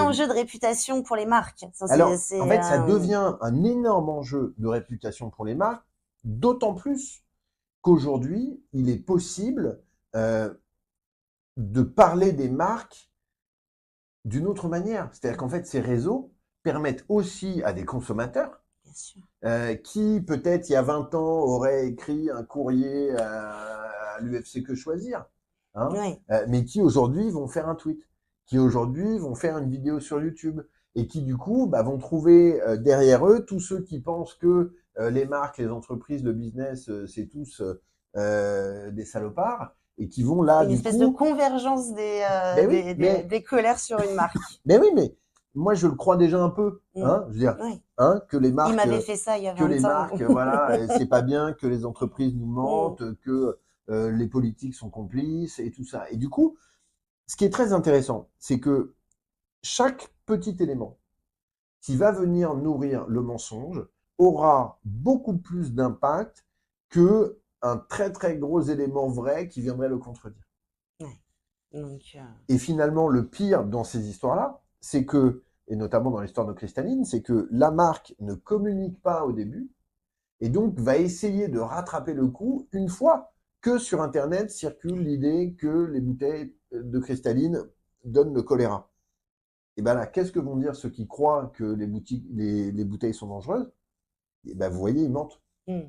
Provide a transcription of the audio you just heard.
enjeu de réputation pour les marques. Ça, Alors, en fait, ça devient un énorme enjeu de réputation pour les marques, d'autant plus qu'aujourd'hui, il est possible de parler des marques d'une autre manière. C'est-à-dire qu'en fait, ces réseaux permettent aussi à des consommateurs bien sûr. qui, peut-être, il y a 20 ans, auraient écrit un courrier à l'UFC Que Choisir, hein, Oui. mais qui, aujourd'hui, vont faire un tweet, qui, aujourd'hui, vont faire une vidéo sur YouTube, et qui, du coup, vont trouver derrière eux tous ceux qui pensent que les marques, les entreprises, le business, c'est tous des salopards, et qui vont là, Une du espèce de coup... convergence Ben oui, des colères sur une marque. mais oui, mais moi je le crois déjà un peu, hein, je veux dire, Oui. hein, que les Il marques, m'avait fait ça il y a 20 ans. voilà, c'est pas bien, que les entreprises nous Mm. mentent, que les politiques sont complices et tout ça. Et du coup, ce qui est très intéressant, c'est que chaque petit élément qui va venir nourrir le mensonge aura beaucoup plus d'impact que un très très gros élément vrai qui viendrait le contredire. Ouais. Donc, Et finalement, le pire dans ces histoires-là, c'est que, et notamment dans l'histoire de Cristalline, c'est que la marque ne communique pas au début, et donc va essayer de rattraper le coup une fois que sur Internet circule l'idée que les bouteilles de Cristalline donnent le choléra. Et bien là, qu'est-ce que vont dire ceux qui croient que les bouteilles sont dangereuses? Et ben vous voyez, ils mentent. mm.